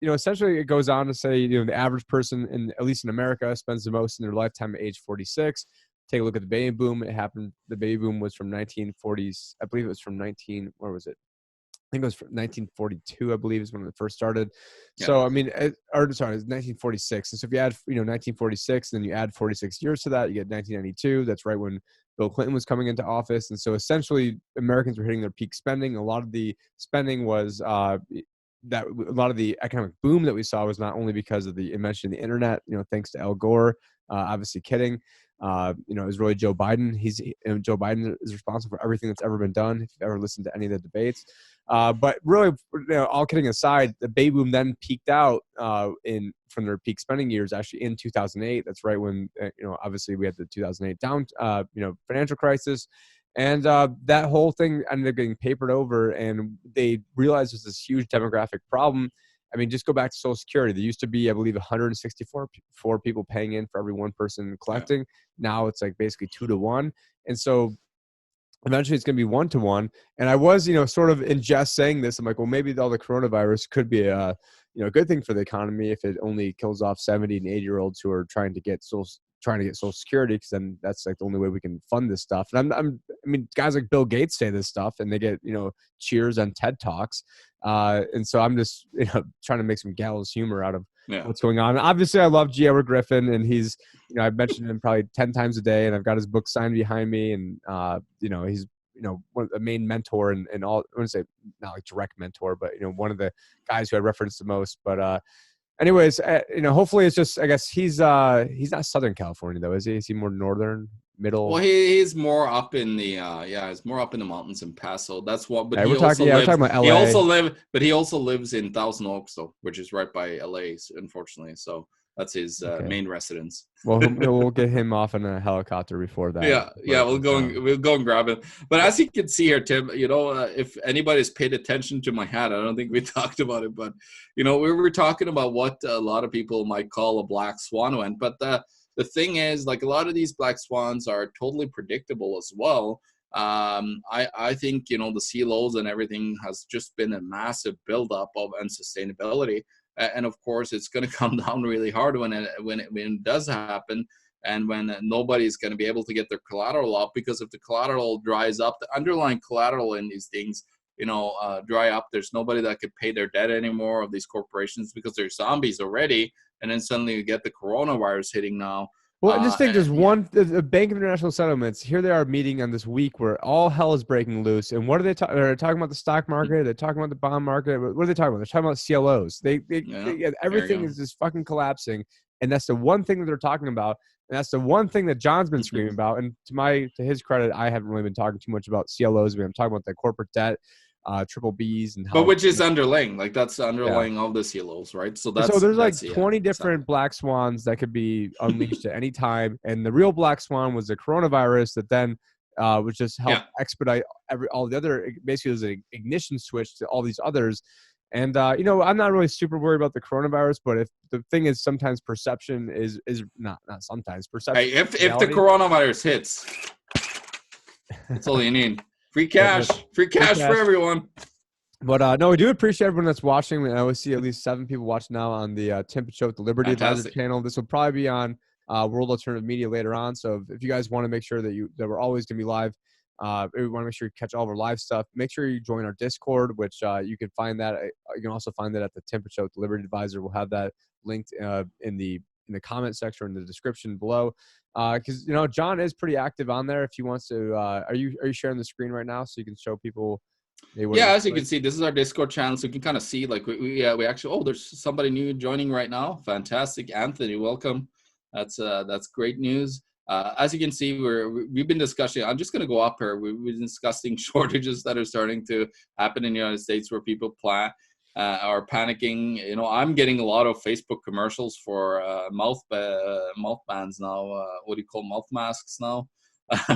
essentially it goes on to say, the average person, at least in America, spends the most in their lifetime at age 46. Take a look at the baby boom. The baby boom was from 1940s. I believe it was from where was it? I think it was from 1942, I believe, is when it first started. Yeah. So, I mean, it was 1946. And so if you add, 1946, and then you add 46 years to that, you get 1992. That's right when Bill Clinton was coming into office. And so essentially Americans were hitting their peak spending. A lot of the spending was that a lot of the economic boom that we saw was not only because of the invention of the internet, thanks to Al Gore, obviously kidding. It was really Joe Biden. Joe Biden is responsible for everything that's ever been done, if you've ever listened to any of the debates. But really, all kidding aside, the baby boom then peaked out from their peak spending years actually in 2008. That's right when obviously we had the 2008 financial crisis, and that whole thing ended up getting papered over, and they realized there's this huge demographic problem. I mean, just go back to Social Security. There used to be, I believe, 164 people paying in for every one person collecting. Yeah. Now it's like basically 2 to 1. And so eventually it's going to be 1 to 1. And I was, sort of in jest saying this. I'm like, well, maybe all the coronavirus could be a good thing for the economy if it only kills off 70 and 80-year-olds who are trying to get Social Security, because then that's like the only way we can fund this stuff. And I mean, guys like Bill Gates say this stuff, and they get cheers on TED Talks. And so I'm just trying to make some gallows humor out of what's going on. Obviously, I love G. Edward Griffin, and he's I've mentioned him probably 10 times a day, and I've got his book signed behind me, and he's one of the main mentor and all. I wouldn't say not like direct mentor, but one of the guys who I reference the most. But anyways, hopefully it's just, I guess he's not Southern California though, is he? Is he more northern, middle? Well, he's more up in the he's more up in the mountains in Paso. That's what. But we're talking about LA. He also lives in Thousand Oaks, though, which is right by LA, unfortunately. So that's his main residence. Well, we'll get him off in a helicopter before that. We'll go and grab him. But as you can see here, Tim, if anybody's paid attention to my hat, I don't think we talked about it, but we were talking about what a lot of people might call a black swan event. But the thing is, like, a lot of these black swans are totally predictable as well. I think the CLOs and everything has just been a massive buildup of unsustainability. And of course, it's going to come down really hard when it does happen. And when nobody's going to be able to get their collateral up, because if the collateral dries up, the underlying collateral in these things, dry up, there's nobody that could pay their debt anymore of these corporations because they're zombies already. And then suddenly you get the coronavirus hitting now. Well, and just think, there's the Bank of International Settlements. Here they are meeting on this week where all hell is breaking loose. And what are they talking? They're talking about the stock market. They're talking about the bond market. What are they talking about? They're talking about CLOs. Everything is just fucking collapsing. And that's the one thing that they're talking about. And that's the one thing that John's been screaming about. And to his credit, I haven't really been talking too much about CLOs. I'm talking about the corporate debt, triple Bs, and how. But which is underlying, like that's the underlying of the CLOs, right? So there's like 20 different black swans that could be unleashed at any time. And the real black swan was the coronavirus that then was just help expedite all the other. Basically, there's an ignition switch to all these others. And, I'm not really super worried about the coronavirus, but if the thing is, sometimes perception is not sometimes perception. Hey, if the coronavirus hits, that's all you need. Free cash for everyone. But no, we do appreciate everyone that's watching. I always see at least 7 people watching now on the Tim Picciott, the Liberty Advisor channel. This will probably be on World Alternative Media later on. So if you guys want to make sure that we're always going to be live, we want to make sure you catch all of our live stuff. Make sure you join our Discord, which you can find that. You can also find that at the Tim Picciott, the Liberty Advisor. We'll have that linked in the comment section or in the description below. Because John is pretty active on there. If he wants to, are you sharing the screen right now so you can show people? As you can see, this is our Discord channel, so you can kind of see like we actually. There's somebody new joining right now. Fantastic, Anthony, welcome. That's great news. As you can see, we've been discussing. I'm just going to go up here. We've been discussing shortages that are starting to happen in the United States where people are panicking. I'm getting a lot of Facebook commercials for mouth bands now. What do you call mouth masks now?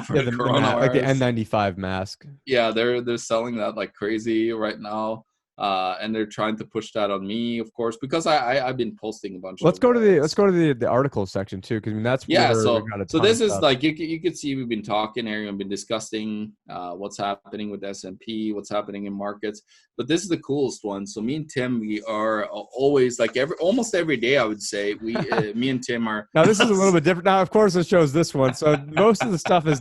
For the coronavirus. Like the N95 mask. Yeah, they're selling that like crazy right now. And they're trying to push that on me, of course, because I've been posting a bunch. Let's go to the article section too, because that's where so this is like you could see we've been talking here and been discussing what's happening with S&P, what's happening in markets. But this is the coolest one. So me and Tim, we are always like almost every day, I would say me and Tim are. Now this is a little bit different. Now of course it shows this one. So most of the stuff is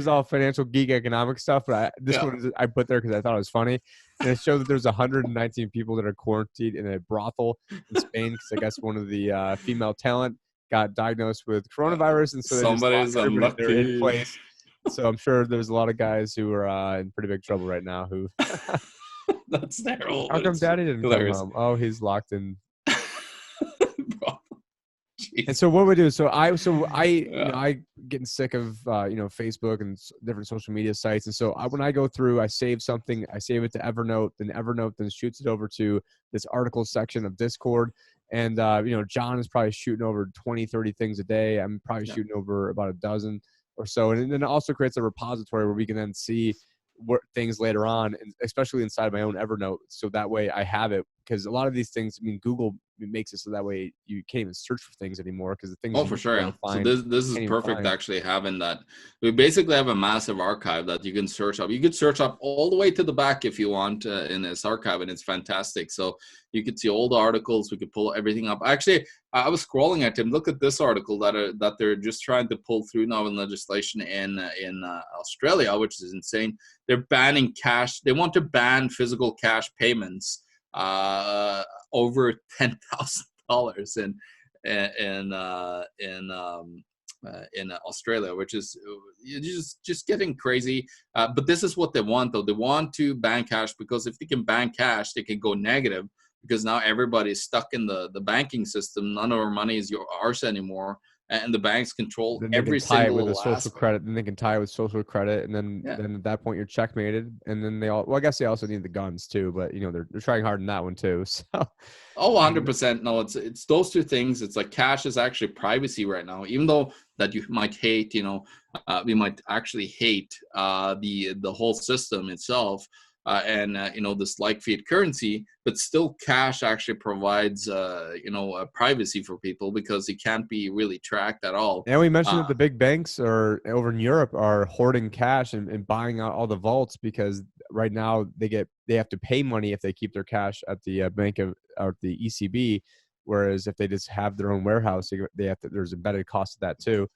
all financial geek economic stuff, but this one I put there because I thought it was funny. And it shows that there's 119 people that are quarantined in a brothel in Spain because I guess one of the female talent got diagnosed with coronavirus, and so somebody's unlucky. They're in place. So I'm sure there's a lot of guys who are in pretty big trouble right now. Who? That's terrible. How come Daddy didn't come home? Oh, he's locked in. And so what we do? So I getting sick of Facebook and different social media sites, and so when I go through, I save something, I save it to Evernote, then shoots it over to this article section of Discord, and John is probably shooting over 20-30 things a day. I'm probably shooting over about a dozen or so, and then it also creates a repository where we can then see what things later on, and especially inside my own Evernote, so that way I have it, because a lot of these things, Google makes it so that way you can't even search for things anymore, because the things for sure. So this is perfect, actually, having that. We basically have a massive archive that you can search up. You could search up all the way to the back if you want in this archive, and it's fantastic. So you could see all the articles. We could pull everything up. Actually, I was scrolling at him. Look at this article that they're just trying to pull through now in legislation in Australia, which is insane. They're banning cash. They want to ban physical cash payments over $10,000 in Australia, which is just getting crazy. But this is what they want, though. They want to ban cash because if they can ban cash, they can go negative, because now everybody's stuck in the banking system. None of our money is ours anymore, and the banks control every single social credit. Then they can tie it with social credit, and then at that point you're checkmated. And then I guess they also need the guns too, but they're trying hard in that one too. So 100%. No, it's those two things. It's like cash is actually privacy right now, even though that you might hate, we might actually hate the whole system itself. And this like fiat currency, but still cash actually provides privacy for people, because it can't be really tracked at all. And we mentioned that the big banks are over in Europe are hoarding cash and buying out all the vaults, because right now they have to pay money if they keep their cash at the bank or the ECB, Whereas if they just have their own warehouse, they have to, there's embedded cost of that too.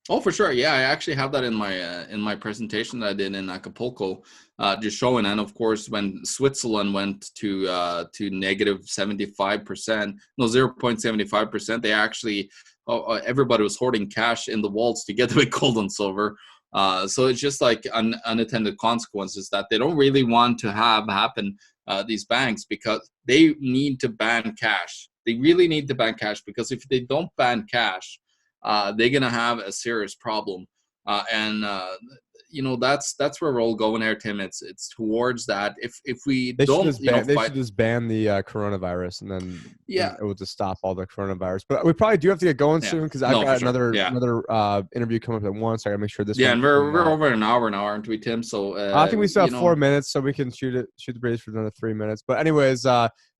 Oh, for sure. Yeah, I actually have that in my presentation that I did in Acapulco, just showing. And of course, when Switzerland went to negative 75%, no 0.75%, they actually everybody was hoarding cash in the vaults together with gold and silver. So it's just like unintended consequences that they don't really want to have happen. These banks, because they need to ban cash. They really need to ban cash, because if they don't ban cash, they're gonna have a serious problem, and that's where we're all going here, Tim. It's towards that. If we They don't, should just ban the coronavirus, and then it will just stop all the coronavirus. But we probably do have to get going soon, because I've got another interview coming up at 1, so I gotta make sure this. Yeah, and we're over an hour now, aren't we, Tim? So I think we still have 4 minutes, so we can shoot the breeze for another 3 minutes. But anyways,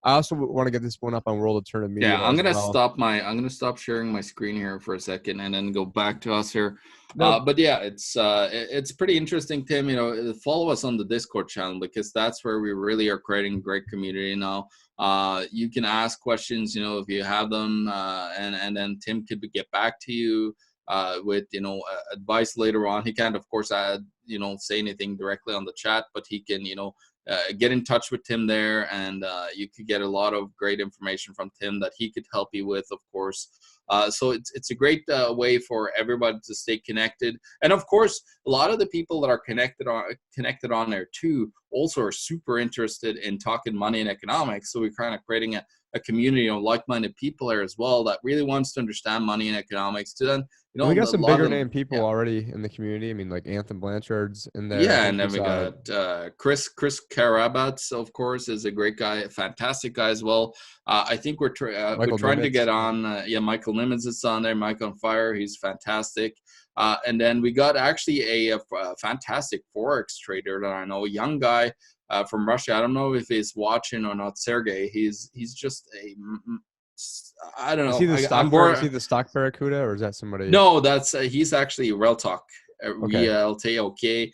I also want to get this one up on World Alternative Media. Yeah, I'm gonna stop sharing my screen here for a second and then go back to us here. But yeah, it's pretty interesting, Tim. Follow us on the Discord channel, because that's where we really are creating a great community now. You can ask questions, if you have them, and then Tim could get back to you with advice later on. He can't, of course, say anything directly on the chat, but he can get in touch with Tim there, and you could get a lot of great information from Tim that he could help you with, of course. So it's a great way for everybody to stay connected. And of course, a lot of the people that are connected on there too also are super interested in talking money and economics. So we're kind of creating a community of like-minded people there as well that really wants to understand money and economics. To then, we got some bigger name people already in the community. I mean, like Anthony Blanchard's in there. Yeah, and then we got Chris Karabatz, of course, is a great guy, a fantastic guy as well. I think we're trying to get on. Michael Nimitz is on there. Mike on Fire, he's fantastic. And then we got actually a fantastic Forex trader that I know, a young guy from Russia. I don't know if he's watching or not. Sergey, he's just I don't know. Is he the stock barracuda, or is that somebody? No, that's he's actually Real Talk. RealTalk.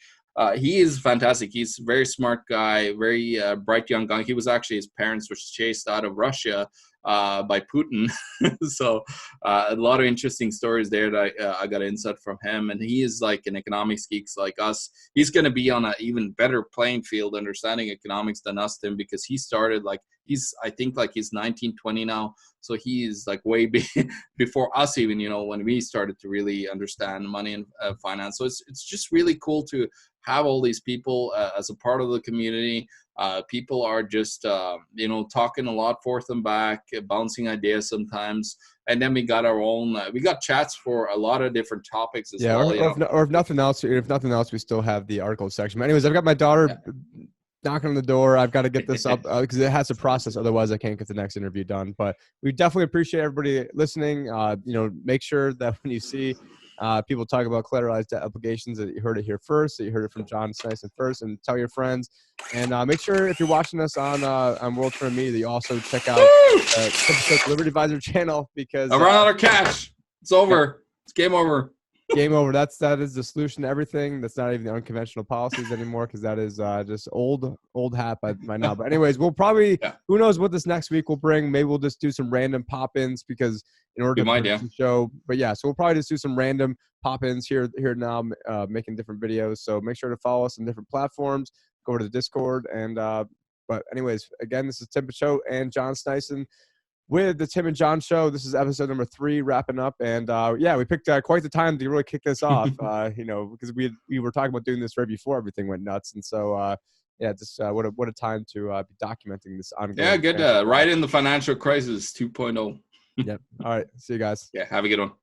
He is fantastic. He's a very smart guy, very bright young guy. He was actually, his parents were chased out of Russia by Putin. So a lot of interesting stories there that I got insight from him. And he is like an economics geek like us. He's going to be on an even better playing field understanding economics than us, Tim, because he started he's 19, 20 now. So he is like way before us even, when we started to really understand money and finance. So it's just really cool to have all these people as a part of the community. People are just, talking a lot forth and back, bouncing ideas sometimes. And then we got our own, we got chats for a lot of different topics as well. Or if nothing else, we still have the article section. But anyways, I've got my daughter knocking on the door. I've got to get this up because it has to process. Otherwise, I can't get the next interview done. But we definitely appreciate everybody listening. Make sure that when you see people talk about collateralized debt obligations, that you heard it here first, that you heard it from John Sneisen first, and tell your friends. And make sure if you're watching us on World Alternative Media, that you also check out the Liberty Advisor channel, because I ran out of cash. It's over. It's game over. Game over. That is the solution to everything. That's not even the unconventional policies anymore, because that is just old hat by now. But anyways, we'll probably who knows what this next week will bring. Maybe we'll just do some random pop-ins, because in order to produce the show. But yeah, so we'll probably just do some random pop-ins here now, making different videos. So make sure to follow us on different platforms. Go over to the Discord. And but anyways, again, this is Tim Picciott and John Sneisen with the Tim and John Show. This is episode number 3 wrapping up. And we picked quite the time to really kick this off, because we were talking about doing this right before everything went nuts. And so, just what a time to be documenting this ongoing. Yeah, good. Right in the financial crisis 2.0. Yep. All right. See you guys. Yeah. Have a good one.